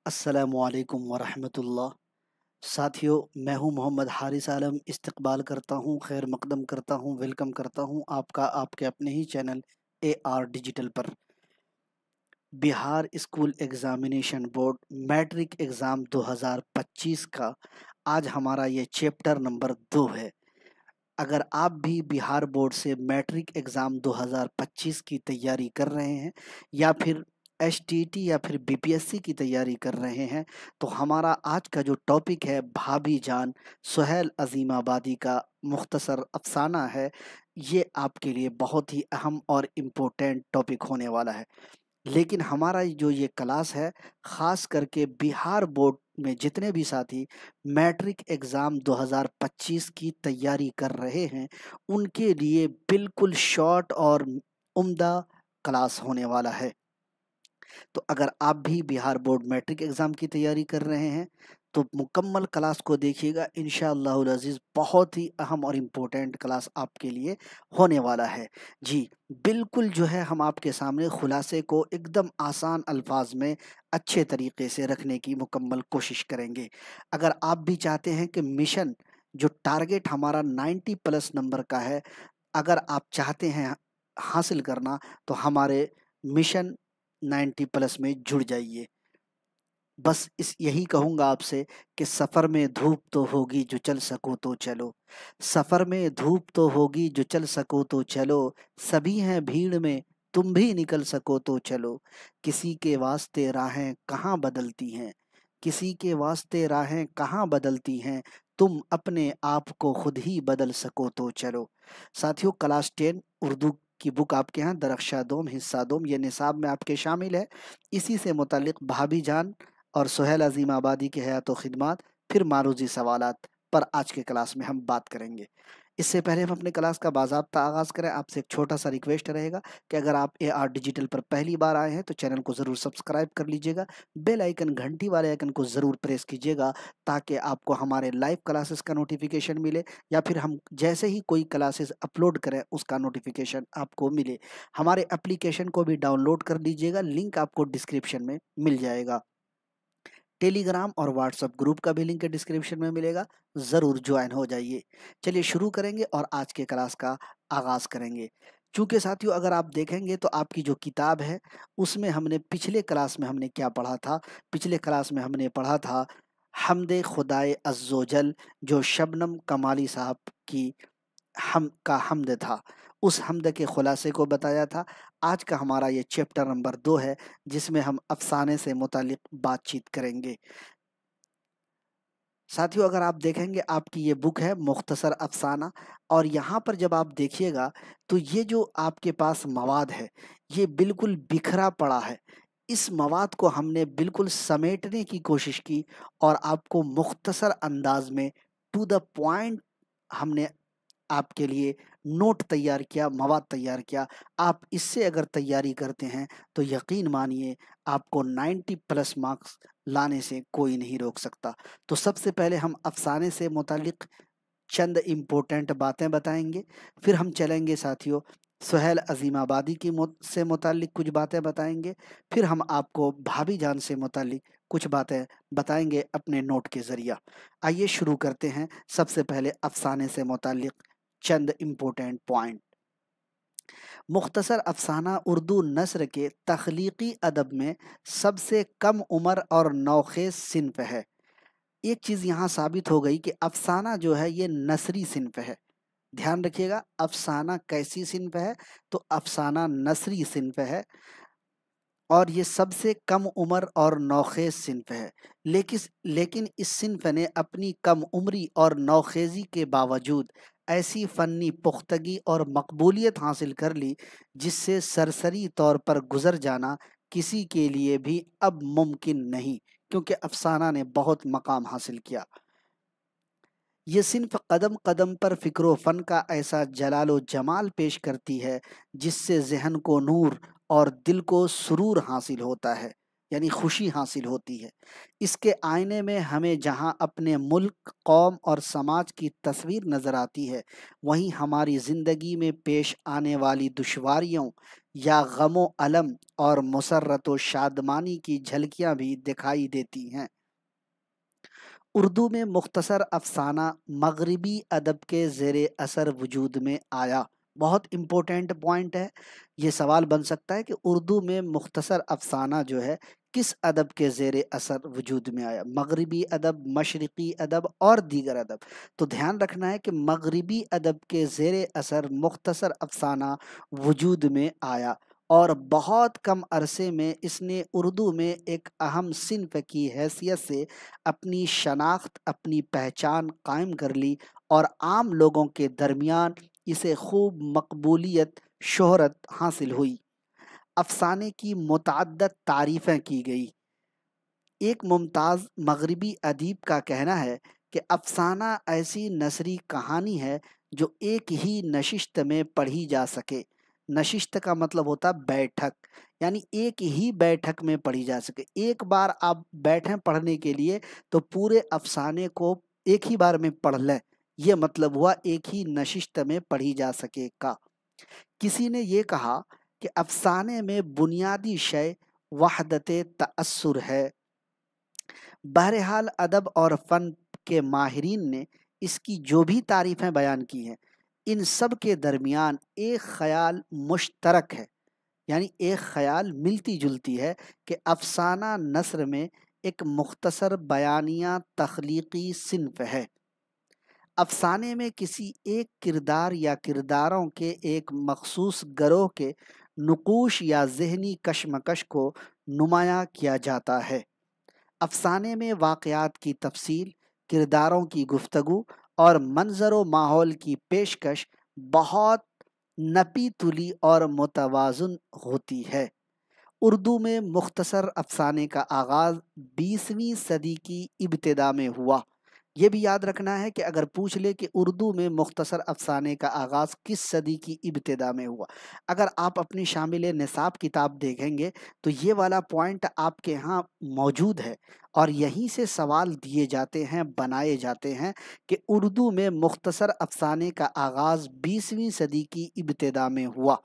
अस्सलामुअलैकुम वरहमतुल्लाह। साथियों, मैं हूं मोहम्मद हारिस आलम। इस्तकबाल करता हूं, खैर मकदम करता हूं, वेलकम करता हूं आपका आपके अपने ही चैनल AR डिजिटल पर। Bihar school examination board matric exam 2025 का आज हमारा ये चैप्टर नंबर 2 है। अगर आप भी बिहार बोर्ड से मैट्रिक एग्ज़ाम 2025 की तैयारी कर रहे हैं या फिर एसटीटी या फिर बीपीएससी की तैयारी कर रहे हैं, तो हमारा आज का जो टॉपिक है भाभी जान सुहेल अजीमाबादी का मुख्तसर अफसाना है। ये आपके लिए बहुत ही अहम और इम्पोर्टेंट टॉपिक होने वाला है। लेकिन हमारा जो ये क्लास है, ख़ास करके बिहार बोर्ड में जितने भी साथी मैट्रिक एग्ज़ाम 2025 की तैयारी कर रहे हैं, उनके लिए बिल्कुल शॉर्ट और उम्दा क्लास होने वाला है। तो अगर आप भी बिहार बोर्ड मैट्रिक एग्ज़ाम की तैयारी कर रहे हैं, तो मुकम्मल क्लास को देखिएगा। इंशाअल्लाहुल अज़ीज़ बहुत ही अहम और इम्पोर्टेंट क्लास आपके लिए होने वाला है। जी, बिल्कुल जो है हम आपके सामने खुलासे को एकदम आसान अल्फाज में अच्छे तरीके से रखने की मुकम्मल कोशिश करेंगे। अगर आप भी चाहते हैं कि मिशन जो टारगेट हमारा 90 प्लस नंबर का है, अगर आप चाहते हैं हासिल करना, तो हमारे मिशन 90 प्लस में जुड़ जाइए। बस इस यही कहूँगा आपसे कि सफ़र में धूप तो होगी जो चल सको तो चलो। सफ़र में धूप तो होगी जो चल सको तो चलो। सभी हैं भीड़ में, तुम भी निकल सको तो चलो। किसी के वास्ते राहें कहाँ बदलती हैं, किसी के वास्ते राहें कहाँ बदलती हैं, तुम अपने आप को खुद ही बदल सको तो चलो। साथियों, क्लास 10 उर्दू की बुक आपके यहाँ दरख्शा दोम हिस्सा दोम ये निसाब में आपके शामिल है। इसी से मुतल्लिक़ भाभी जान और सुहेल अज़ीम आबादी की हयात व ख़िदमत, फिर मारूज़ी सवालात पर आज के क्लास में हम बात करेंगे। इससे पहले हम अपने क्लास का बाज़ाब्ता आगाज़ करें, आपसे एक छोटा-सा रिक्वेस्ट रहेगा कि अगर आप AR डिजिटल पर पहली बार आए हैं, तो चैनल को ज़रूर सब्सक्राइब कर लीजिएगा। बेल आइकन, घंटी वाले आइकन को ज़रूर प्रेस कीजिएगा, ताकि आपको हमारे लाइव क्लासेस का नोटिफ़िकेशन मिले या फिर हम जैसे ही कोई क्लासेस अपलोड करें, उसका नोटिफ़िकेशन आपको मिले। हमारे एप्लीकेशन को भी डाउनलोड कर लीजिएगा, लिंक आपको डिस्क्रिप्शन में मिल जाएगा। टेलीग्राम और व्हाट्सएप ग्रुप का भी लिंक डिस्क्रिप्शन में मिलेगा, ज़रूर ज्वाइन हो जाइए। चलिए शुरू करेंगे और आज के क्लास का आगाज़ करेंगे। चूँकि साथियों, अगर आप देखेंगे तो आपकी जो किताब है, उसमें हमने पिछले क्लास में हमने क्या पढ़ा था? पिछले क्लास में हमने पढ़ा था हम्दे खुदाए अज़्ज़ोजल, जो शबनम कमाली साहब की हम का हम्द था, उस हम्द के खुलासे को बताया था। आज का हमारा ये चैप्टर नंबर 2 है, जिसमें हम अफ़साने से मुतालिक बातचीत करेंगे। साथियों, अगर आप देखेंगे, आपकी ये बुक है मुख्तसर अफ़साना, और यहाँ पर जब आप देखिएगा, तो ये जो आपके पास मवाद है, ये बिल्कुल बिखरा पड़ा है। इस मवाद को हमने बिल्कुल समेटने की कोशिश की और आपको मुख्तसर अंदाज़ में टू द पॉइंट हमने आपके लिए नोट तैयार किया, मवाद तैयार किया। आप इससे अगर तैयारी करते हैं, तो यकीन मानिए आपको 90 प्लस मार्क्स लाने से कोई नहीं रोक सकता। तो सबसे पहले हम अफ़साने से मुतालिक चंद इम्पोर्टेंट बातें बताएँगे, फिर हम चलेंगे साथियों सुहेल अज़ीम आबादी की से मुतालिक कुछ बातें बताएँगे, फिर हम आपको भाभी जान से मुतालिक कुछ बातें बताएँगे अपने नोट के ज़रिया। आइए शुरू करते हैं सबसे पहले अफ़साने से मुतालिक चंद इम्पोर्टेंट पॉइंट। मुख्तसर अफ़साना उर्दू नस्र के तख्लीकी अदब में सबसे कम उम्र और नौखेज़ सिन्फ़ है। एक चीज़ यहाँ साबित हो गई कि अफ़साना जो है ये नसरी सिन्फ़ है। ध्यान रखिएगा, अफ़साना कैसी सिन्फ़ है? तो अफ़साना नसरी सिन्फ़ है और ये सबसे कम उम्र और नौखेज़ सिन्फ़ है। लेकिन इस सिन्फ़ ने अपनी कम उम्री और नौखेज़ी के बावजूद ऐसी फ़न्नी पुख्तगी और मकबूलियत हासिल कर ली, जिससे सरसरी तौर पर गुज़र जाना किसी के लिए भी अब मुमकिन नहीं, क्योंकि अफ़साना ने बहुत मकाम हासिल किया। ये सिन्फ़ कदम-कदम पर फ़िक्र व फ़न का ऐसा जलाल व जमाल पेश करती है, जिससे ज़हन को नूर और दिल को सुरूर हासिल होता है, यानी खुशी हासिल होती है। इसके आईने में हमें जहाँ अपने मुल्क, कौम और समाज की तस्वीर नज़र आती है, वहीं हमारी ज़िंदगी में पेश आने वाली दुश्वारियों या गमो अलम और मुसर्रत व शादमानी की झलकियां भी दिखाई देती हैं। उर्दू में मुख्तसर अफसाना मगरिबी अदब के ज़ेरे असर वजूद में आया। बहुत इम्पोर्टेंट पॉइंट है, ये सवाल बन सकता है कि उर्दू में मुख्तसर अफसाना जो है किस अदब के ज़ेरे असर वजूद में आया, मगरिबी अदब, मशरिकी अदब और दीगर अदब। तो ध्यान रखना है कि मगरिबी अदब के ज़ेरे असर मुख्तसर अफसाना वजूद में आया और बहुत कम अरसे में इसने उर्दू में एक अहम सिन्फ की हैसियत से अपनी शनाख्त, अपनी पहचान कायम कर ली और आम लोगों के दरमियान इसे खूब मकबूलियत, शोहरत हासिल हुई। अफसाने की मुतअद्दद तारीफ़ें की गई। एक मुमताज़ मगरिबी अदीब का कहना है कि अफसाना ऐसी नसरी कहानी है जो एक ही नशिस्त में पढ़ी जा सके। नशिस्त का मतलब होता बैठक, यानी एक ही बैठक में पढ़ी जा सके। एक बार आप बैठें पढ़ने के लिए तो पूरे अफसाने को एक ही बार में पढ़ लें, ये मतलब हुआ एक ही नशिस्त में पढ़ी जा सकेगा। किसी ने ये कहा कि अफसाने में बुनियादी शय वहदत तअस्सुर है। बहरहाल अदब और फ़न के माहिरीन ने इसकी जो भी तारीफ़ें बयान की हैं, इन सब के दरमियान एक ख़याल मुश्तरक है, यानी एक ख़याल मिलती जुलती है कि अफसाना नस्र में एक मुख्तसर बयानिया तख्लीकी सिन्फ है। अफसाने में किसी एक किरदार या किरदारों के एक मखसूस गरोह के नुकूश या ज़हनी कशमकश को नुमायाँ किया जाता है। अफसाने में वाक़यात की तफसील, किरदारों की गुफ्तगू और मंज़र व माहौल की पेशकश बहुत नपी तुली और मुतवाज़ुन होती है। उर्दू में मुख्तसर अफसाने का आगाज़ 20वीं सदी की इब्तिदा में हुआ। ये भी याद रखना है कि अगर पूछ ले कि उर्दू में मुख्तसर अफसाने का आगाज़ किस सदी की इब्तिदा में हुआ, अगर आप अपनी शामिल निसाब किताब देखेंगे तो ये वाला पॉइंट आपके यहाँ मौजूद है और यहीं से सवाल दिए जाते हैं, बनाए जाते हैं कि उर्दू में मुख्तसर अफसाने का आगाज़ 20वीं सदी की इब्तिदा में हुआ।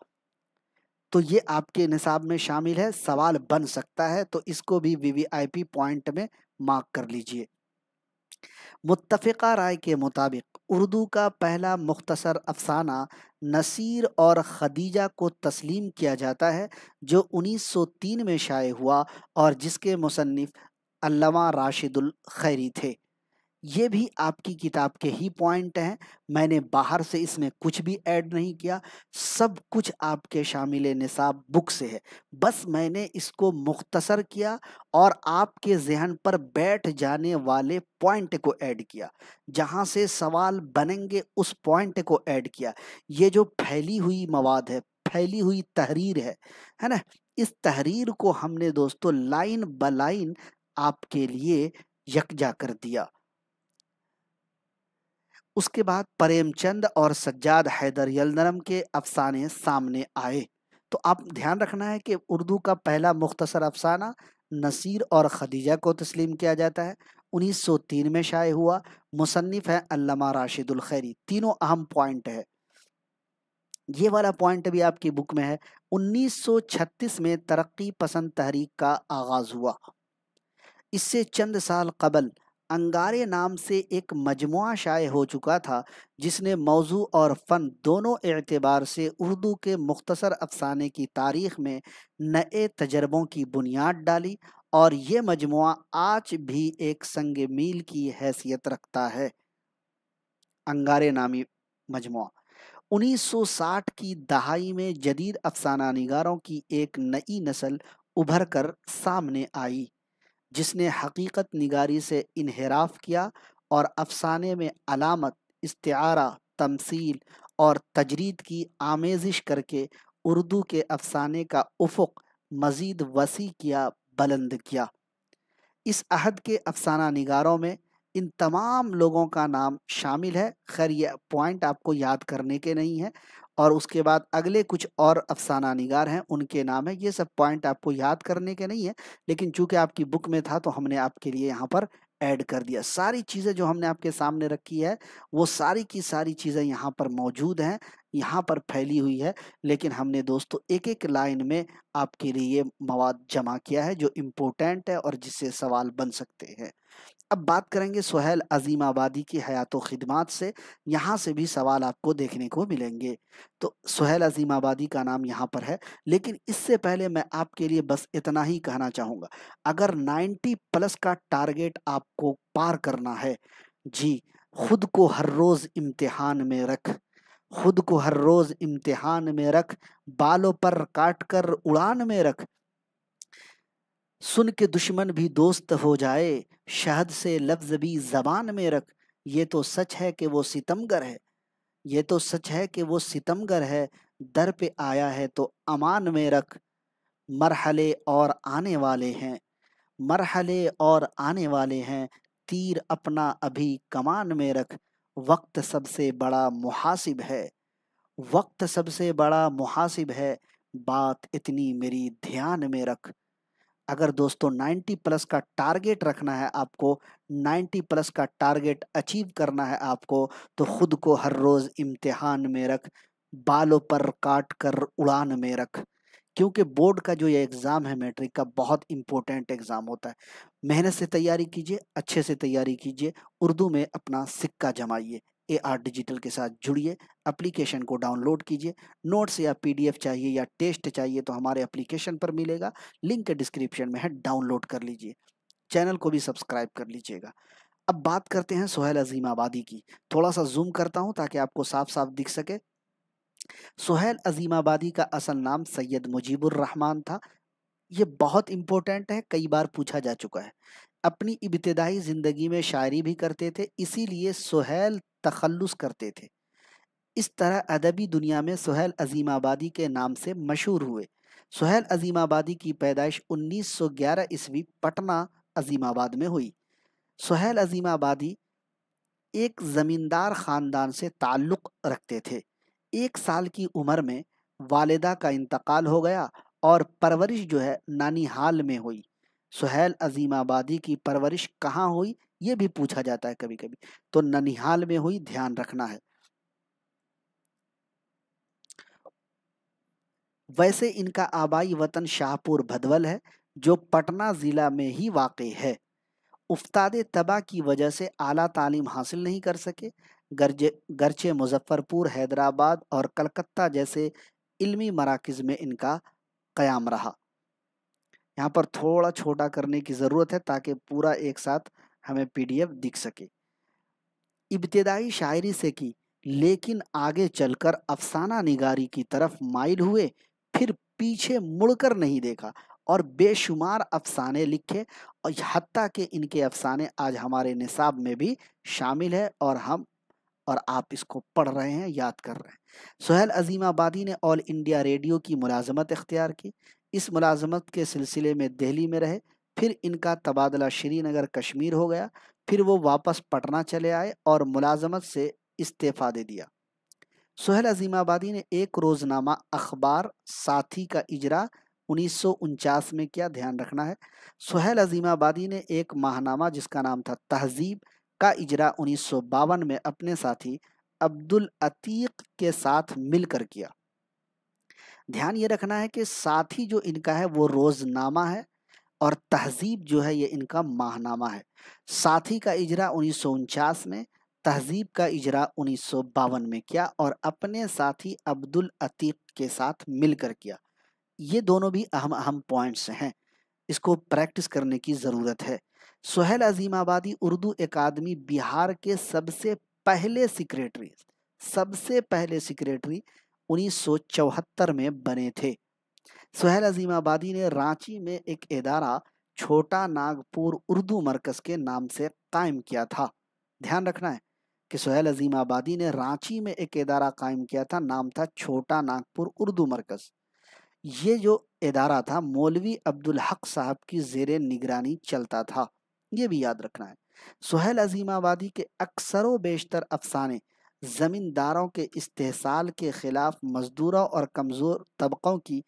तो ये आपके निसाब में शामिल है, सवाल बन सकता है, तो इसको भी वीवीआईपी पॉइंट में मार्क कर लीजिए। मुत्तफ़िक़ा राय के मुताबिक उर्दू का पहला मुख्तसर अफ़साना नसीर और ख़दीजा को तस्लीम किया जाता है, जो 1903 में शाये हुआ और जिसके मुसन्निफ़ अल्लामा राशिदुल खैरी थे। ये भी आपकी किताब के ही पॉइंट हैं, मैंने बाहर से इसमें कुछ भी ऐड नहीं किया, सब कुछ आपके शामिल निसाब बुक से है। बस मैंने इसको मुख्तसर किया और आपके ज़हन पर बैठ जाने वाले पॉइंट को ऐड किया, जहाँ से सवाल बनेंगे उस पॉइंट को ऐड किया। ये जो फैली हुई मवाद है, फैली हुई तहरीर है ना, इस तहरीर को हमने दोस्तों लाइन ब लाइन आपके लिए यकजा कर दिया। उसके बाद प्रेमचंद और सज्जाद हैदर यलदरम के अफसाने सामने आए। तो आप ध्यान रखना है कि उर्दू का पहला मुख्तसर अफसाना नसीर और खदीजा को तस्लीम किया जाता है, 1903 में शाये हुआ। मुसन्निफ है अल्लामा राशिदुल खैरी। तीनों अहम पॉइंट है, ये वाला पॉइंट भी आपकी बुक में है। 1936 में तरक्की पसंद तहरीक का आगाज हुआ। इससे चंद साल कबल अंगारे नाम से एक मजमुआ शाये हो चुका था, जिसने मौजू और फ़न दोनों एतबार से उर्दू के मुख्तसर अफसाने की तारीख़ में नए तजर्बों की बुनियाद डाली और ये मजमुआ आज भी एक संग मील की हैसियत रखता है। अंगारे नामी मजमुआ 1960 की दहाई में जदीद अफसाना निगारों की एक नई नस्ल उभर कर सामने आई, जिसने हकीकत निगारी से इन्हिराफ किया और अफसाने में अलामत, इस्तिआरा, तमसील और तजरीद की आमेजिश करके उर्दू के अफसाने का उफ़ुक़ मज़ीद वसी किया, बुलंद किया। इस अहद के अफसाना निगारों में इन तमाम लोगों का नाम शामिल है। खैर ये पॉइंट आपको याद करने के नहीं है, और उसके बाद अगले कुछ और अफसाना निगार हैं, उनके नाम है। ये सब पॉइंट आपको याद करने के नहीं है, लेकिन चूंकि आपकी बुक में था तो हमने आपके लिए यहाँ पर ऐड कर दिया। सारी चीज़ें जो हमने आपके सामने रखी है वो सारी की सारी चीज़ें यहाँ पर मौजूद हैं। यहाँ पर फैली हुई है, लेकिन हमने दोस्तों एक एक लाइन में आपके लिए ये मवाद जमा किया है जो इम्पोर्टेंट है और जिससे सवाल बन सकते हैं। अब बात करेंगे सुहेल अजीमाबादी की हयात व खिदमात से, यहाँ से भी सवाल आपको देखने को मिलेंगे। तो सुहेल अजीमाबादी का नाम यहाँ पर है, लेकिन इससे पहले मैं आपके लिए बस इतना ही कहना चाहूँगा, अगर 90 प्लस का टारगेट आपको पार करना है, जी, खुद को हर रोज़ इम्तिहान में रख, खुद को हर रोज़ इम्तिहान में रख, बालों पर काट कर उड़ान में रख, सुन के दुश्मन भी दोस्त हो जाए, शहद से लफ्ज भी जबान में रख। ये तो सच है कि वो सितमगर है, ये तो सच है कि वो सितमगर है, दर पे आया है तो अमान में रख। मरहले और आने वाले हैं, मरहले और आने वाले हैं, तीर अपना अभी कमान में रख। वक्त सबसे बड़ा मुहासिब है, वक्त सबसे बड़ा मुहासिब है, बात इतनी मेरी ध्यान में रख। अगर दोस्तों 90 प्लस का टारगेट रखना है आपको, 90 प्लस का टारगेट अचीव करना है आपको, तो खुद को हर रोज इम्तिहान में रख, बालों पर काट कर उड़ान में रख। क्योंकि बोर्ड का जो ये एग्ज़ाम है मैट्रिक का, बहुत इंपॉर्टेंट एग्ज़ाम होता है। मेहनत से तैयारी कीजिए, अच्छे से तैयारी कीजिए, उर्दू में अपना सिक्का जमाइए। AR डिजिटल के साथ जुड़िए, एप्लीकेशन को डाउनलोड कीजिए। नोट्स या PDF चाहिए या टेस्ट चाहिए तो हमारे एप्लीकेशन पर मिलेगा, लिंक डिस्क्रिप्शन में है, डाउनलोड कर लीजिए। चैनल को भी सब्सक्राइब कर लीजिएगा। अब बात करते हैं सुहेल अजीमाबादी की। थोड़ा सा जूम करता हूं ताकि आपको साफ साफ दिख सके। सुहेल अजीमाबादी का असल नाम सैयद मुजीबुर रहमान था। ये बहुत इंपॉर्टेंट है, कई बार पूछा जा चुका है। अपनी इब्तिदाई जिंदगी में शायरी भी करते थे, इसीलिए सुहेल तखल्लुस करते थे। इस तरह अदबी दुनिया में सुहेल अजीमाबादी के नाम से मशहूर हुए। सुहेल अजीमाबादी की पैदाइश 1911 ईस्वी पटना अजीमाबाद में हुई। सुहेल अजीमाबादी एक जमींदार खानदान से ताल्लुक़ रखते थे। 1 साल की उम्र में वालिदा का इंतकाल हो गया और परवरिश जो है नानीहाल में हुई। सुहेल अजीमाबादी की परवरिश कहाँ हुई ये भी पूछा जाता है कभी कभी, तो ननिहाल में हुई, ध्यान रखना है। वैसे इनका आबाई वतन शाहपुर भदवल है, जो पटना ज़िला में ही वाक़ है। उस्ताद तबा की वजह से आला तालीम हासिल नहीं कर सके, गर्चे मुजफ्फरपुर, हैदराबाद और कलकत्ता जैसे इल्मी मराकज़ में इनका क़याम रहा। यहाँ पर थोड़ा छोटा करने की ज़रूरत है ताकि पूरा एक साथ हमें PDF दिख सके। इब्तिदाई शायरी से की, लेकिन आगे चलकर अफसाना निगारी की तरफ माइल हुए, फिर पीछे मुड़कर नहीं देखा और बेशुमार अफसाने लिखे, और हत्ता कि इनके अफसाने आज हमारे निसाब में भी शामिल है और हम और आप इसको पढ़ रहे हैं, याद कर रहे हैं। सुहेल अजीमाबादी ने ऑल इंडिया रेडियो की मुलाजमत इख्तियार की। इस मुलाजमत के सिलसिले में दिल्ली में रहे, फिर इनका तबादला श्रीनगर कश्मीर हो गया, फिर वो वापस पटना चले आए और मुलाजमत से इस्तीफ़ा दे दिया। सुहेल अजीमाबादी ने एक रोज़नामा अखबार साथी का इजरा 1949 में किया, ध्यान रखना है। सुहेल अजीमाबादी ने एक माहनामा जिसका नाम था तहजीब का इजरा 1952 में अपने साथी अब्दुल अतीक के साथ मिलकर किया। ध्यान ये रखना है कि साथी जो इनका है वो रोज़नामा है और तहजीब जो है ये इनका माहनामा है। साथी का इजरा 1949 में, तहजीब का इजरा 1952 में किया और अपने साथी अब्दुल अतीक के साथ मिलकर किया। ये दोनों भी अहम अहम पॉइंट्स हैं, इसको प्रैक्टिस करने की ज़रूरत है। सुहेल अजीमाबादी उर्दू अकादमी बिहार के सबसे पहले सेक्रेटरी 1974 में बने थे। सुहेल अजीमाबादी ने रांची में एक इदारा छोटा नागपुर उर्दू मरकज़ के नाम से कायम किया था। ध्यान रखना है कि सुहेल अजीमाबादी ने रांची में एक इदारा कायम किया था, नाम था छोटा नागपुर उर्दू मरकज़। ये जो इदारा था मौलवी अब्दुल हक साहब की ज़ेरे निगरानी चलता था, ये भी याद रखना है। सुहेल अजीमाबादी के अक्सरो बेशतर अफसाने ज़मींदारों के इस्तेहसाल के ख़िलाफ़ मज़दूरों और कमज़ोर तबक़ों की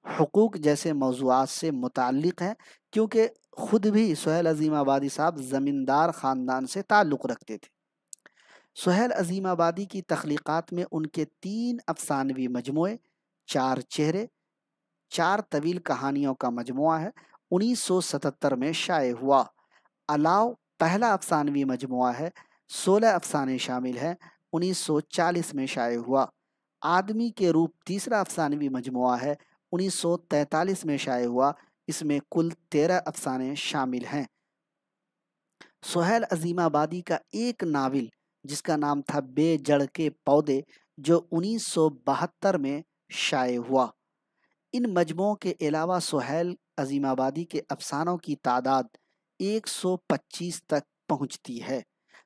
हुकूक जैसे मौज़ूआत से मुताल्लिक़ है, क्योंकि ख़ुद भी सुहेल अजीमाबादी साहब ज़मींदार ख़ानदान से ताल्लुक़ रखते थे। सुहेल अजीमाबादी की तख्लीक़ात में उनके 3 अफ़सानवी मजमूए, 4 चेहरे, 4 तवील कहानियों का मजमुआ है, 1977 में शाये हुआ। अलाव पहला अफ़सानवी मजमुआ है, 16 अफ़साने शामिल हैं, 1940 में शाये हुआ। आदमी के रूप तीसरा अफ़सानवी मजमुआ है, 1943 में शाये हुआ। इसमें कुल 13 अफ़साने शामिल हैं। सुहेल अजीमाबादी का एक नावल जिसका नाम था बेजड़ के पौधे, जो 1972 में शाये हुआ। इन मजमुओं के अलावा सुहेल अजीमाबादी के अफसानों की तादाद 125 तक पहुंचती है।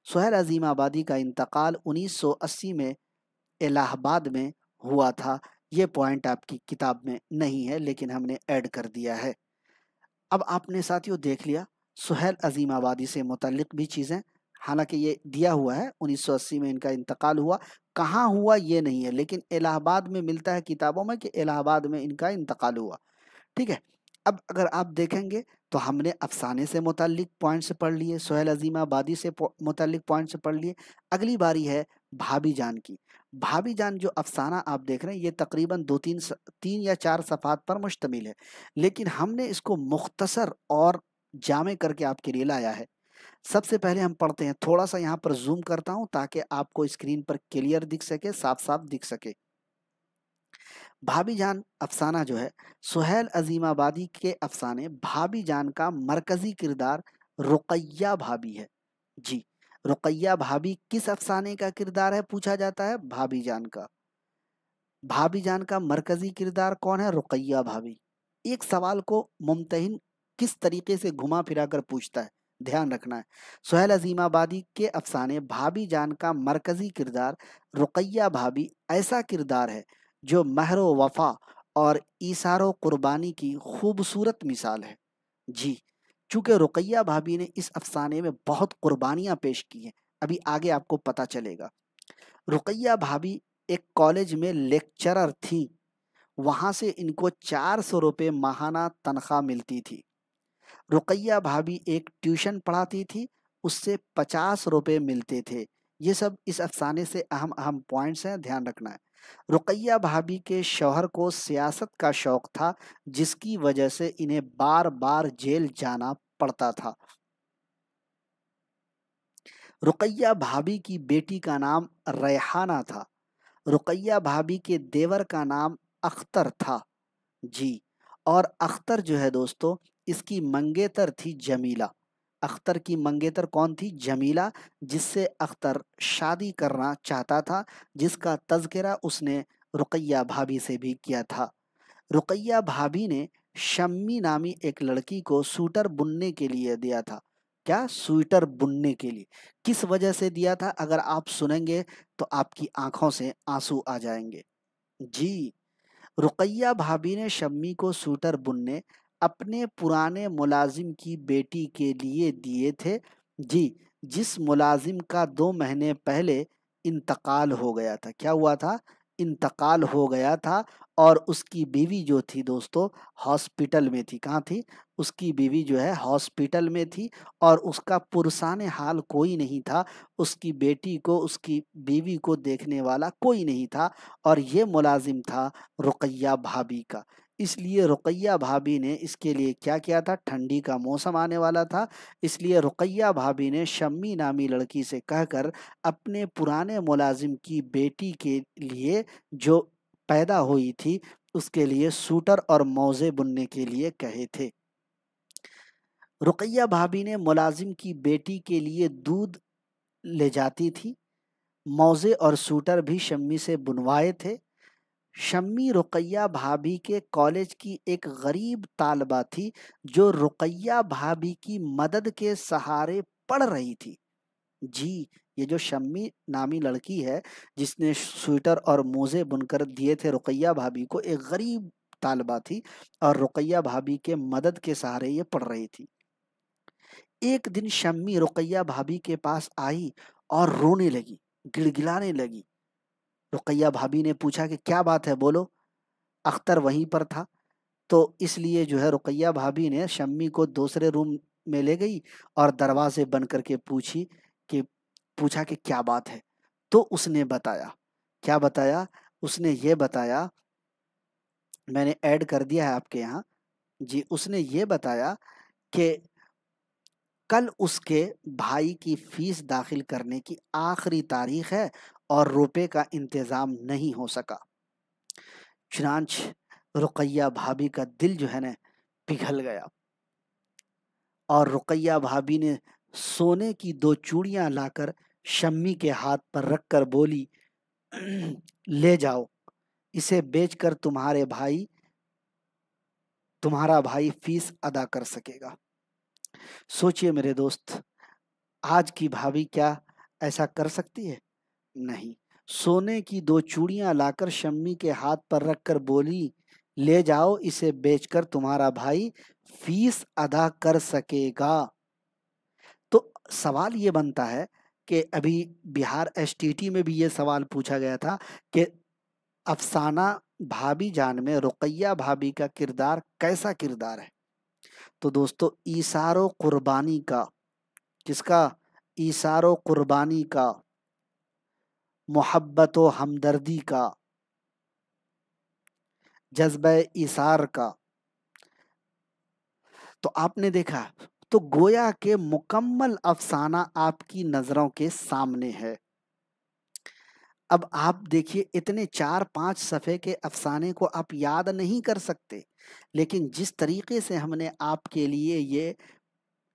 सुहेल अजीमाबादी का इंतकाल 1980 में इलाहाबाद में हुआ था। ये पॉइंट आपकी किताब में नहीं है, लेकिन हमने ऐड कर दिया है। अब आपने साथियों देख लिया सुहेल अजीमाबादी से मुतल्लिक भी चीज़ें, हालांकि ये दिया हुआ है 1980 में इनका इंतकाल हुआ, कहाँ हुआ ये नहीं है, लेकिन इलाहाबाद में मिलता है किताबों में कि इलाहाबाद में इनका इंतकाल हुआ। ठीक है। अब अगर आप देखेंगे तो हमने अफसाने से मुतल्लिक पॉइंट्स पढ़ लिए, सुहेल अजीमाबादी से मुतल्लिक पॉइंट्स पढ़ लिए। अगली बारी है भाभी जान की। भाभी जान जो अफसाना आप देख रहे हैं ये तकरीबन 3 या 4 सफ़हात पर मुश्तमिल है, लेकिन हमने इसको मुख्तसर और जामे करके आपके लिए लाया है। सबसे पहले हम पढ़ते हैं, थोड़ा सा यहाँ पर जूम करता हूँ ताकि आपको स्क्रीन पर क्लियर दिख सके, साफ साफ दिख सके। भाभी जान अफसाना जो है, सुहेल अजीमाबादी के अफसाने भाभी जान का मरकजी किरदार रुकैया भाभी है। जी, रुकैया भाभी किस अफसाने का किरदार है पूछा जाता है, भाभी जान का। भाभी जान का मरकजी किरदार कौन है, रुकैया भाभी। एक सवाल को मुमतहिन किस तरीके से घुमा फिरा कर पूछता है, ध्यान रखना है। सुहेल अजीमाबादी के अफसाने भाभी जान का मरकजी किरदार रुकैया भाभी ऐसा किरदार है जो महरो वफा और ईसारो कुर्बानी की खूबसूरत मिसाल है। जी, चूंकि रुकैया भाभी ने इस अफसाने में बहुत कुर्बानियां पेश की हैं, अभी आगे आपको पता चलेगा। रुकैया भाभी एक कॉलेज में लेक्चरर थी, वहां से इनको 400 रुपये माहाना तनख्वाह मिलती थी। रुकैया भाभी एक ट्यूशन पढ़ाती थी, उससे 50 रुपये मिलते थे। ये सब इस अफसाने से अहम अहम पॉइंट्स हैं, ध्यान रखना है। रुकैया भाभी के शौहर को सियासत का शौक था, जिसकी वजह से इन्हें बार बार जेल जाना पड़ता था। रुकैया भाभी की बेटी का नाम रेहाना था। रुकैया भाभी के देवर का नाम अख्तर था। जी, और अख्तर जो है दोस्तों, इसकी मंगेतर थी जमीला। अख्तर की मंगेतर कौन थी, जमीला, जिससे अख्तर शादी करना चाहता था, जिसका तज़किरा उसने रुकैया भाभी से भी किया था। रुकैया भाभी ने शम्मी नामी एक लड़की को सूटर बुनने के लिए दिया था। क्या, स्वेटर बुनने के लिए? किस वजह से दिया था, अगर आप सुनेंगे तो आपकी आंखों से आंसू आ जाएंगे। जी, रुकैया भाभी ने शम्मी को स्वेटर बुनने अपने पुराने मुलाजिम की बेटी के लिए दिए थे। जी, जिस मुलाजिम का 2 महीने पहले इंतकाल हो गया था। क्या हुआ था, इंतकाल हो गया था, और उसकी बीवी जो थी दोस्तों हॉस्पिटल में थी। कहाँ थी, उसकी बीवी जो है हॉस्पिटल में थी, और उसका पुरसाने हाल कोई नहीं था। उसकी बेटी को, उसकी बीवी को देखने वाला कोई नहीं था, और ये मुलाजिम था रुकैया भाभी का। इसलिए रुकैया भाभी ने इसके लिए क्या किया था, ठंडी का मौसम आने वाला था, इसलिए रुकैया भाभी ने शम्मी नामी लड़की से कहकर अपने पुराने मुलाजिम की बेटी के लिए, जो पैदा हुई थी, उसके लिए सूटर और मौजे बुनने के लिए कहे थे। रुकैया भाभी ने मुलाजिम की बेटी के लिए दूध ले जाती थी, मौजे और सूटर भी शम्मी से बुनवाए थे। शम्मी रुकैया भाभी के कॉलेज की एक गरीब तालबा थी, जो रुकैया भाभी की मदद के सहारे पढ़ रही थी। जी, ये जो शम्मी नामी लड़की है, जिसने स्वेटर और मोजे बुनकर दिए थे रुकैया भाभी को, एक गरीब तालबा थी, और रुकैया भाभी के मदद के सहारे ये पढ़ रही थी। एक दिन शम्मी रुकैया भाभी के पास आई और रोने लगी, गिड़गिड़ाने लगी। रुकैया भाभी ने पूछा कि क्या बात है, बोलो। अख्तर वहीं पर था, तो इसलिए जो है रुकैया भाभी ने शम्मी को दूसरे रूम में ले गई और दरवाजे बंद करके पूछा कि क्या बात है। तो उसने बताया, क्या बताया? उसने ये बताया, मैंने ऐड कर दिया है आपके यहाँ जी। उसने ये बताया कि कल उसके भाई की फीस दाखिल करने की आखिरी तारीख है और रुपए का इंतजाम नहीं हो सका। चुनांच रुकैया भाभी का दिल जो है ना पिघल गया और रुकैया भाभी ने सोने की 2 चूड़ियां लाकर शम्मी के हाथ पर रखकर बोली, ले जाओ, इसे बेचकर तुम्हारा भाई फीस अदा कर सकेगा। सोचिए मेरे दोस्त, आज की भाभी क्या ऐसा कर सकती है? नहीं। सोने की 2 चूड़ियां लाकर शम्मी के हाथ पर रखकर बोली, ले जाओ, इसे बेचकर तुम्हारा भाई फीस अदा कर सकेगा। तो सवाल ये बनता है कि अभी बिहार एसटीटी में भी ये सवाल पूछा गया था कि अफसाना भाभी जान में रुकैया भाभी का किरदार कैसा किरदार है? तो दोस्तों, ईसारो कुर्बानी का, किसका? ईसारो कुर्बानी का, मोहब्बत व हमदर्दी का, जज्बे इसार का। तो आपने देखा, तो गोया के मुकम्मल अफसाना आपकी नजरों के सामने है। अब आप देखिए, इतने 4-5 सफ़े के अफसाने को आप याद नहीं कर सकते, लेकिन जिस तरीके से हमने आपके लिए ये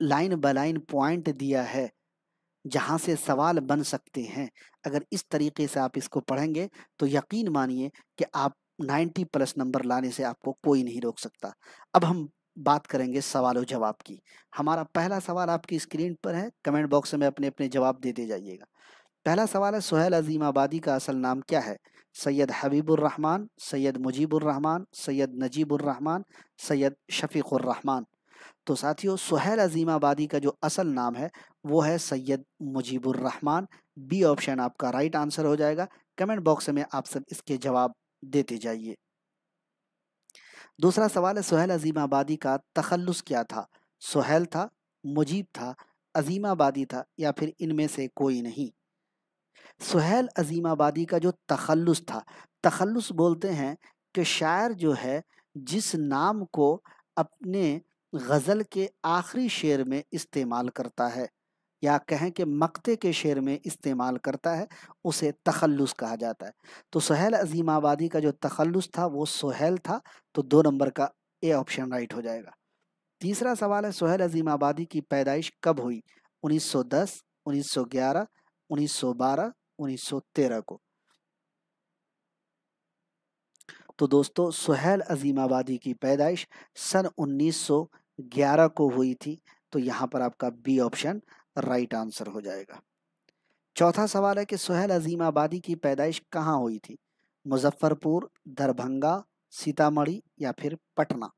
लाइन बाय लाइन पॉइंट दिया है जहाँ से सवाल बन सकते हैं, अगर इस तरीके से आप इसको पढ़ेंगे तो यकीन मानिए कि आप 90 प्लस नंबर लाने से आपको कोई नहीं रोक सकता। अब हम बात करेंगे सवाल और जवाब की। हमारा पहला सवाल आपकी स्क्रीन पर है, कमेंट बॉक्स में अपने अपने जवाब देते जाइएगा। पहला सवाल है, सुहेल अजीमाबादी का असल नाम क्या है? सैयद हबीबुर रहमान, सैयद मुजीबुर रहमान, सैयद नजीबुर रहमान, सैयद शफीकुर रहमान। तो साथियों, सुहेल अजीमाबादी का जो असल नाम है वो है सैयद मुजीबुर रहमान। बी ऑप्शन आपका राइट आंसर हो जाएगा। कमेंट बॉक्स में आप सब इसके जवाब देते जाइए। दूसरा सवाल है, सुहेल अजीमाबादी का तखल्लुस क्या था? सुहेल था, मुजीब था, अजीमाबादी था, या फिर इनमें से कोई नहीं? सुहेल अजीमाबादी का जो तखल्लुस था, तखल्लुस बोलते हैं कि शायर जो है जिस नाम को अपने गज़ल के आखिरी शेर में इस्तेमाल करता है, या कहें कि मक्ते के शेर में इस्तेमाल करता है, उसे तखल्लुस कहा जाता है। तो सुहेल अजीमाबादी का जो तखल्लुस था वो सुहेल था। तो 2 नंबर का ए ऑप्शन राइट हो जाएगा। तीसरा सवाल है, सुहेल अजीमाबादी की पैदाइश कब हुई? 1910, 1911, 1912, 1913 को? तो दोस्तों, सुहेल अजीमाबादी की पैदाइश सन 1911 को हुई थी। तो यहाँ पर आपका बी ऑप्शन राइट आंसर हो जाएगा। चौथा सवाल है कि सुहेल अजीमाबादी की पैदाइश कहाँ हुई थी? मुजफ्फरपुर, दरभंगा, सीतामढ़ी, या फिर पटना?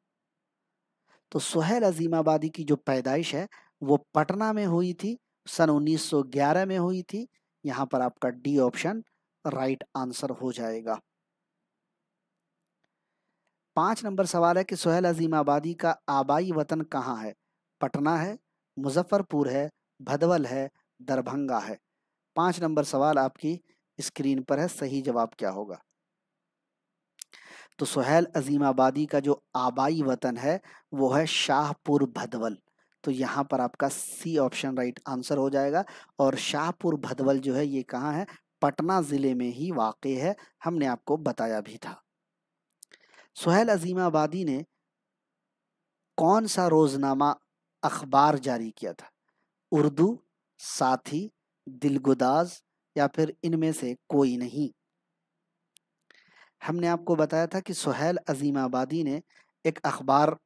तो सुहेल अजीमाबादी की जो पैदाइश है वो पटना में हुई थी, सन 1911 में हुई थी। यहाँ पर आपका डी ऑप्शन राइट आंसर हो जाएगा। 5 नंबर सवाल है कि सुहेल अजीमाबादी का आबाई वतन कहाँ है? पटना है, मुजफ्फरपुर है, भदवल है, दरभंगा है? 5 नंबर सवाल आपकी स्क्रीन पर है, सही जवाब क्या होगा? तो सुहेल अजीमाबादी का जो आबाई वतन है वो है शाहपुर भदवल। तो यहाँ पर आपका सी ऑप्शन राइट आंसर हो जाएगा। और शाहपुर भदवल जो है ये कहाँ है? पटना जिले में ही वाक़ई है, हमने आपको बताया भी था। सुहेल अजीमाबादी ने कौन सा रोजनामा अखबार जारी किया था? उर्दू, साथी, दिलगुदाज, या फिर इनमें से कोई नहीं? हमने आपको बताया था कि सुहेल अजीमाबादी ने एक अखबार,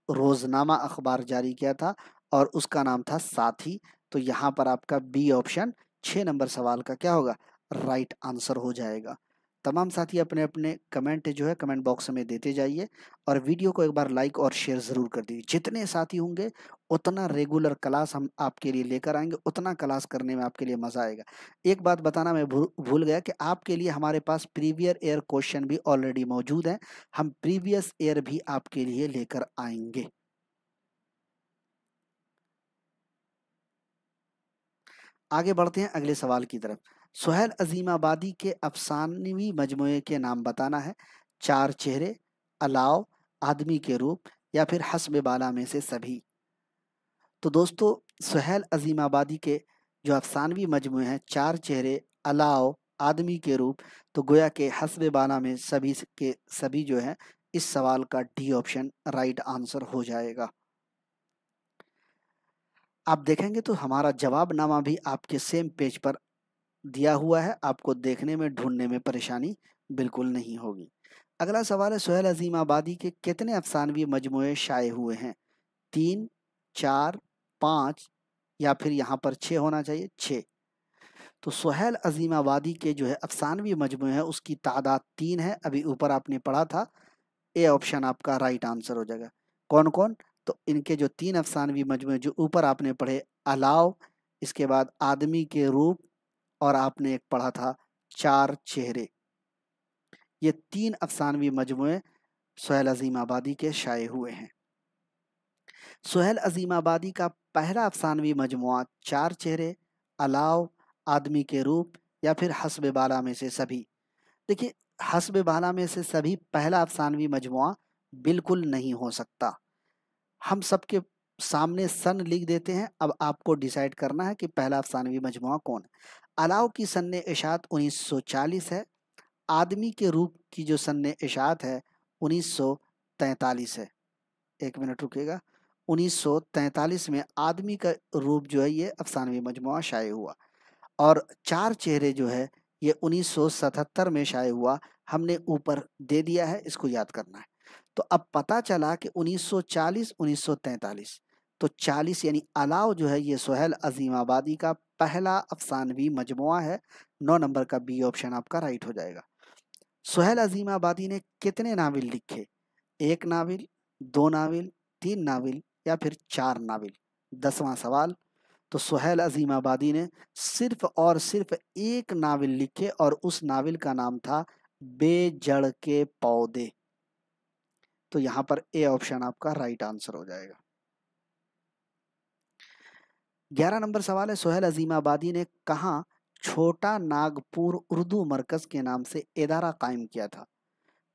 रोजनामा अखबार जारी किया था और उसका नाम था साथी। तो यहाँ पर आपका बी ऑप्शन 6 नंबर सवाल का क्या होगा? राइट आंसर हो जाएगा। तमाम साथी अपने अपने कमेंट जो है कमेंट बॉक्स में देते जाइए और वीडियो को एक बार लाइक और शेयर ज़रूर कर दीजिए। जितने साथी होंगे उतना रेगुलर क्लास हम आपके लिए लेकर आएंगे, उतना क्लास करने में आपके लिए मज़ा आएगा। एक बात बताना मैं भूल गया कि आपके लिए हमारे पास प्रीवियर ईयर क्वेश्चन भी ऑलरेडी मौजूद हैं। हम प्रीवियस ईयर भी आपके लिए लेकर आएंगे। आगे बढ़ते हैं अगले सवाल की तरफ। सुहेल अजीमाबादी के अफसानवी मजमूए के नाम बताना है। चार चेहरे, अलाव, आदमी के रूप या फिर हस्ब बाला में से सभी। तो दोस्तों सुहेल अजीमाबादी के जो अफसानवी मजमूए हैं, चार चेहरे, अलाव, आदमी के रूप, तो गोया के हस्ब बाला में सभी के सभी जो है, इस सवाल का डी ऑप्शन राइट आंसर हो जाएगा। आप देखेंगे तो हमारा जवाबनामा भी आपके सेम पेज पर दिया हुआ है, आपको देखने में ढूंढने में परेशानी बिल्कुल नहीं होगी। अगला सवाल है, सुहेल अजीमाबादी के कितने अफसानवी मजमूए शाये हुए हैं? 3, 4, 5 या फिर यहाँ पर 6 होना चाहिए, 6। तो सुहेल अजीमाबादी के जो है अफसानवी मजमूए हैं उसकी तादाद 3 है, अभी ऊपर आपने पढ़ा था। ए ऑप्शन आपका राइट आंसर हो जाएगा। कौन कौन? तो इनके जो 3 अफसानवी मजमूए जो ऊपर आपने पढ़े, अलाव, इसके बाद आदमी के रूप, और आपने एक पढ़ा था चार चेहरे, ये 3 अफसानवी मजमूए सुहेल अजीमाबादी के शाये हुए हैं। सुहेल अजीमाबादी का पहला अफसानवी मजमुआ चार चेहरे, अलाव, आदमी के रूप या फिर हस्ब बाला में से सभी। देखिए, हस्ब बाला में से सभी पहला अफसानवी मजमुआ बिल्कुल नहीं हो सकता। हम सबके सामने सन लिख देते हैं, अब आपको डिसाइड करना है कि पहला अफसानवी मजमुआ कौन है। अलाव की सन्ने इशात 1940 है, आदमी के रूप की जो सन्ने इशात है 1943 है। एक मिनट रुकिएगा, 1943 में आदमी का रूप जो है ये अफसानवी मजमुआ शाये हुआ, और चार चेहरे जो है ये 1977 में शाये हुआ। हमने ऊपर दे दिया है, इसको याद करना है। तो अब पता चला कि 1940 1943, तो 40 यानी अलाव जो है ये सुहेल अजीमाबादी का पहला अफसानवी मजमुआ है। 9 नंबर का बी ऑप्शन आपका राइट हो जाएगा। सुहेल अजीमाबादी ने कितने नावल लिखे? 1 नावल, 2 नावल, 3 नावल या फिर 4 नावल? 10वां सवाल। तो सुहेल अजीमाबादी ने सिर्फ और सिर्फ एक नावल लिखे और उस नावल का नाम था बेजड़ के पौधे। तो यहाँ पर ए ऑप्शन आपका राइट आंसर हो जाएगा। 11 नंबर सवाल है, सुहेल अजीमाबादी ने कहाँ छोटा नागपुर उर्दू मरकज के नाम से इदारा कायम किया था?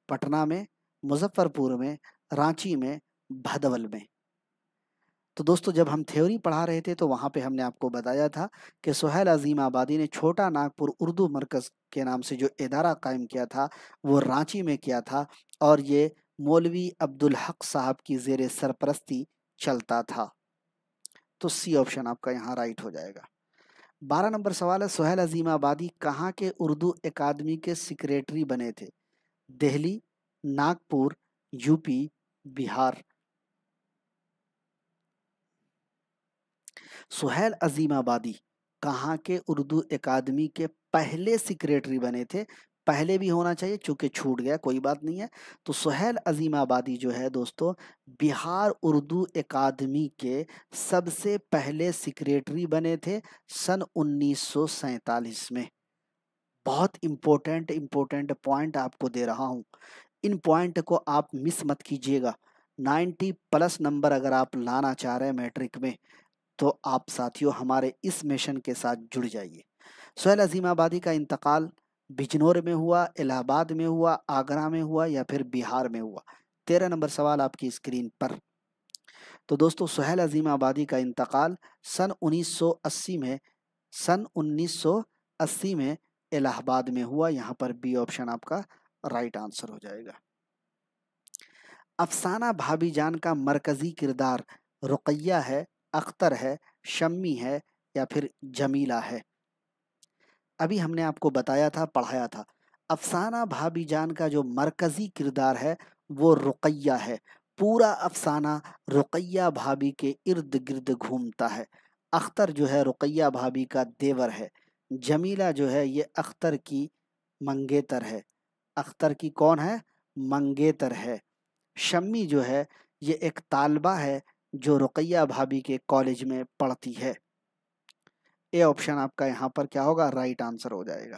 पटना में, मुजफ्फरपुर में, रांची में, भदवल में? तो दोस्तों जब हम थ्योरी पढ़ा रहे थे तो वहाँ पे हमने आपको बताया था कि सुहेल अजीमाबादी ने छोटा नागपुर उर्दू मरकज़ के नाम से जो इदारा कायम किया था वो रांची में किया था, और ये मौलवी अब्दुल हक साहब की ज़ेर सरपरस्ती चलता था। तो सी ऑप्शन आपका यहाँ राइट हो जाएगा। 12 नंबर सवाल है, सुहेल अजीमाबादी कहाँ के उर्दू अकादमी के सेक्रेटरी बने थे? दिल्ली, नागपुर, यूपी, बिहार? सुहेल अजीमाबादी कहाँ के उर्दू अकादमी के पहले सेक्रेटरी बने थे? पहले भी होना चाहिए, चूंकि छूट गया कोई बात नहीं है। तो सुहेल अजीमाबादी जो है दोस्तों बिहार उर्दू अकादमी के सबसे पहले सेक्रेटरी बने थे सन 1947 में। बहुत इंपॉर्टेंट इंपॉर्टेंट पॉइंट आपको दे रहा हूँ, इन पॉइंट को आप मिस मत कीजिएगा। 90+ नंबर अगर आप लाना चाह रहे हैं मैट्रिक में तो आप साथियों हमारे इस मिशन के साथ जुड़ जाइए। सुहेल अजीमाबादी का इंतकाल बिजनौर में हुआ, इलाहाबाद में हुआ, आगरा में हुआ या फिर बिहार में हुआ? 13 नंबर सवाल आपकी स्क्रीन पर। तो दोस्तों सुहेल अजीमाबादी का इंतकाल सन 1980 में, सन 1980 में इलाहाबाद में हुआ। यहाँ पर बी ऑप्शन आपका राइट आंसर हो जाएगा। अफसाना भाभी जान का मरकजी किरदार रुकैया है, अख्तर है, शम्मी है या फिर जमीला है? अभी हमने आपको बताया था, पढ़ाया था, अफसाना भाभी जान का जो मरकजी किरदार है वो रुकैया है। पूरा अफसाना रुकैया भाभी के इर्द गिर्द घूमता है। अख्तर जो है रुकैया भाभी का देवर है। जमीला जो है ये अख्तर की मंगेतर है। अख्तर की कौन है? मंगेतर है। शम्मी जो है ये एक तालबा है जो रुकैया भाभी के कॉलेज में पढ़ती है। ए ऑप्शन आपका यहाँ पर क्या होगा? राइट आंसर हो जाएगा।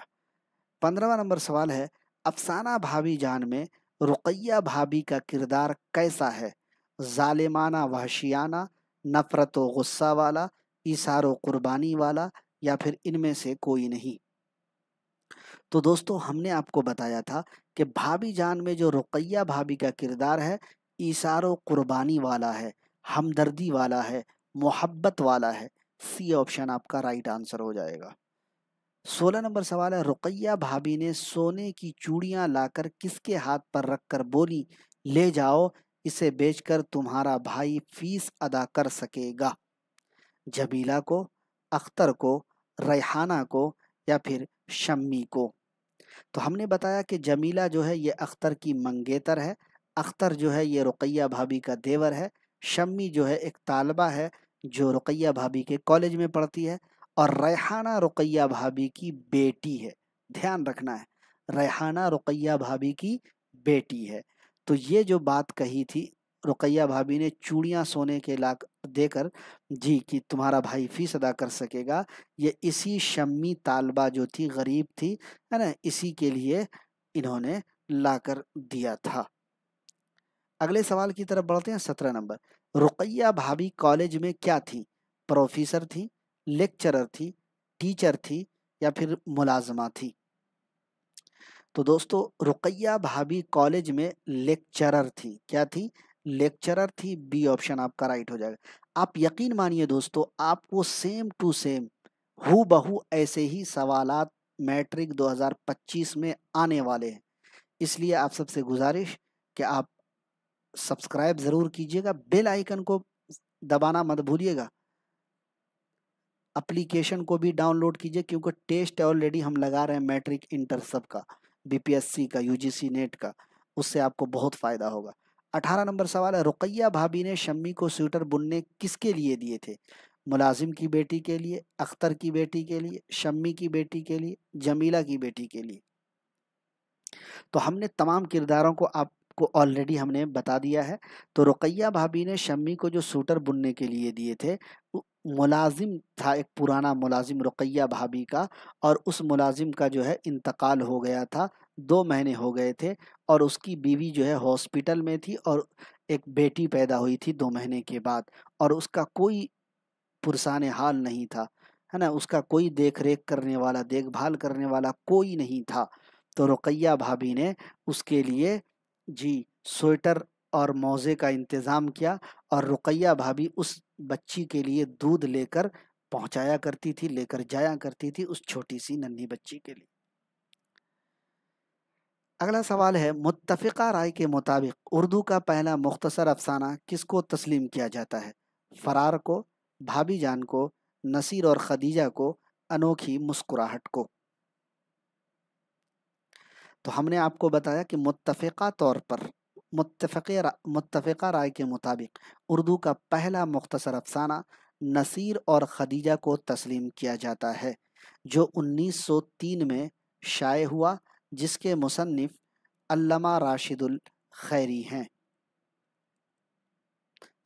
15वां नंबर सवाल है, अफसाना भाभी जान में रुकैया भाभी का किरदार कैसा है? जालिमाना वहशियाना, नफरत व गुस्सा वाला, इसारो कुर्बानी वाला या फिर इनमें से कोई नहीं? तो दोस्तों हमने आपको बताया था कि भाभी जान में जो रुकैया भाभी का किरदार है, इशारो कुर्बानी वाला है, हमदर्दी वाला है, मोहब्बत वाला है। सी ऑप्शन आपका राइट आंसर हो जाएगा। 16 नंबर सवाल है, रुकैया भाभी ने सोने की चूड़ियां लाकर किसके हाथ पर रखकर बोली, ले जाओ, इसे बेचकर तुम्हारा भाई फीस अदा कर सकेगा। जमीला को, अख्तर को, रेहाना को, या फिर शम्मी को। तो हमने बताया कि जमीला जो है ये अख्तर की मंगेतर है, अख्तर जो है ये रुकैया भाभी का देवर है, शम्मी जो है एक तालबा है जो रुकैया भाभी के कॉलेज में पढ़ती है, और रेहाना रुकैया भाभी की बेटी है। ध्यान रखना है, रेहाना रुकैया भाभी की बेटी है। तो ये जो बात कही थी, रुकैया भाभी ने चूड़ियां सोने के ला देकर जी कि तुम्हारा भाई फीस अदा कर सकेगा, ये इसी शम्मी तालबा जो थी, गरीब थी, है ना, इसी के लिए इन्होंने लाकर दिया था। अगले सवाल की तरफ बढ़ते हैं। 17 नंबर, रुकैया भाभी कॉलेज में क्या थी? प्रोफेसर थी, लेक्चरर थी, टीचर थी, या फिर मुलाजमा थी? तो दोस्तों रुकैया भाभी कॉलेज में लेक्चरर थी। क्या थी? लेक्चरर थी। बी ऑप्शन आपका राइट हो जाएगा। आप यकीन मानिए दोस्तों, आपको सेम टू सेम हू बहू ऐसे ही सवालात मैट्रिक 2025 में आने वाले हैं। इसलिए आप सबसे गुजारिश कि आप सब्सक्राइब ज़रूर कीजिएगा, बेल आइकन को दबाना मत भूलिएगा, एप्लीकेशन को भी डाउनलोड कीजिए, क्योंकि टेस्ट ऑलरेडी हम लगा रहे हैं मैट्रिक इंटर सब का, बीपीएससी का, यूजीसी नेट का, उससे आपको बहुत फ़ायदा होगा। 18 नंबर सवाल है, रुकैया भाभी ने शम्मी को स्वेटर बुनने किसके लिए दिए थे? मुलाजिम की बेटी के लिए, अख्तर की बेटी के लिए, शम्मी की बेटी के लिए, जमीला की बेटी के लिए? तो हमने तमाम किरदारों को आपको ऑलरेडी हमने बता दिया है। तो रुकैया भाभी ने शम्मी को जो सूटर बुनने के लिए दिए थे, मुलाजिम था, एक पुराना मुलाजिम रुकैया भाभी का, और उस मुलाजिम का जो है इंतकाल हो गया था, 2 महीने हो गए थे, और उसकी बीवी जो है हॉस्पिटल में थी, और एक बेटी पैदा हुई थी 2 महीने के बाद, और उसका कोई पुरसान हाल नहीं था, है ना, उसका कोई देख रेख करने वाला, देखभाल करने वाला कोई नहीं था। तो रुकैया भाभी ने उसके लिए जी स्वेटर और मौजे का इंतज़ाम किया, और रुकैया भाभी उस बच्ची के लिए दूध लेकर पहुंचाया करती थी, लेकर जाया करती थी उस छोटी सी नन्ही बच्ची के लिए। अगला सवाल है, मुत्तफ़िक़ा राय के मुताबिक उर्दू का पहला मुख्तसर अफसाना किसको तस्लीम किया जाता है? फरार को, भाभी जान को, नसीर और खदीजा को, अनोखी मुस्कुराहट को? तो हमने आपको बताया कि मुत्तफ़िक़ा तौर पर मुत्तफ़िक़ा राय के मुताबिक उर्दू का पहला मुख्तसर अफसाना नसीर और खदीजा को तस्लीम किया जाता है, जो 1903 में शाये हुआ, जिसके मुसन्निफ़ अल्लामा राशिदुल खैरी हैं।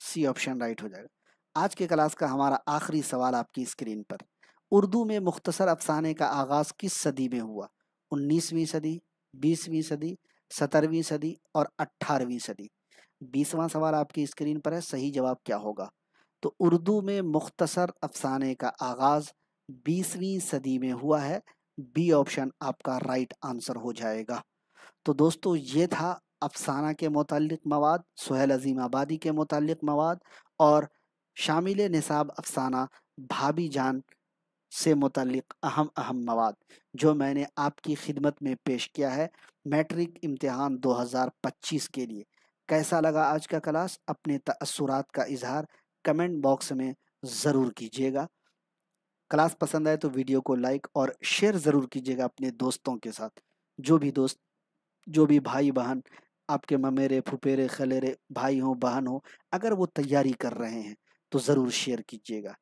सी ऑप्शन राइट हो जाएगा। आज के क्लास का हमारा आखिरी सवाल आपकी स्क्रीन पर, उर्दू में मुख्तसर अफसाने का आगाज़ किस सदी में हुआ? 19वीं सदी, 20वीं सदी, 17वीं सदी और 18वीं सदी? 20वां सवाल आपकी स्क्रीन पर है, सही जवाब क्या होगा? तो उर्दू में मुख्तसर अफसाने का आगाज़ 20वीं सदी में हुआ है। बी ऑप्शन आपका राइट आंसर हो जाएगा। तो दोस्तों ये था अफसाना के मुताल्लिक़ मवाद, सुहेल अज़ीम आबादी के मुताल्लिक़ मवाद, और शामिल निसाब अफसाना भाभी जान से मुताल्लिक़ अहम अहम मवाद, जो मैंने आपकी खिदमत में पेश किया है मैट्रिक इम्तिहान 2025 के लिए। कैसा लगा आज का क्लास? अपने तअस्सुरात का इजहार कमेंट बॉक्स में ज़रूर कीजिएगा। क्लास पसंद आए तो वीडियो को लाइक और शेयर ज़रूर कीजिएगा अपने दोस्तों के साथ। जो भी दोस्त, जो भी भाई बहन, आपके ममेरे फुफेरे खलेरे भाई हों बहन हो, अगर वो तैयारी कर रहे हैं तो ज़रूर शेयर कीजिएगा।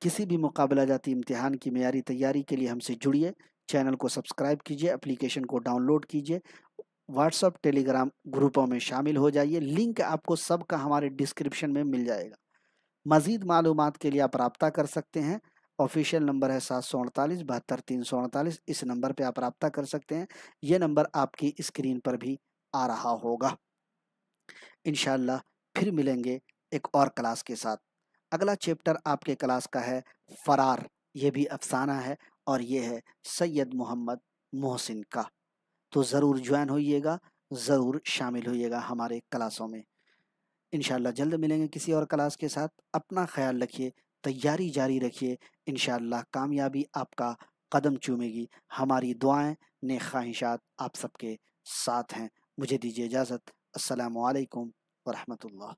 किसी भी मुकाबला जाती इम्तिहान की मेयारी तैयारी के लिए हमसे जुड़िए, चैनल को सब्सक्राइब कीजिए, एप्लीकेशन को डाउनलोड कीजिए, व्हाट्सअप टेलीग्राम ग्रुपों में शामिल हो जाइए। लिंक आपको सबका हमारे डिस्क्रिप्शन में मिल जाएगा। मज़ीद मालूमात के लिए आप रब्ता कर सकते हैं। ऑफिशियल नंबर है 748 72 348। इस नंबर पे आप रब्ता कर सकते हैं। ये नंबर आपकी स्क्रीन पर भी आ रहा होगा। इंशाल्लाह फिर मिलेंगे एक और क्लास के साथ। अगला चैप्टर आपके क्लास का है फरार, ये भी अफसाना है, और ये है सैयद मोहम्मद मोहसिन का। तो ज़रूर ज्वाइन होइएगा, ज़रूर शामिल होइएगा हमारे क्लासों में। इंशाल्लाह जल्द मिलेंगे किसी और क्लास के साथ। अपना ख्याल रखिए, तैयारी जारी रखिए, इंशाल्लाह कामयाबी आपका कदम चूमेगी। हमारी दुआएं, नेक ख्वाहिशात आप सबके साथ हैं। मुझे दीजिए इजाज़त। अस्सलामु अलैकुम व रहमतुल्लाह।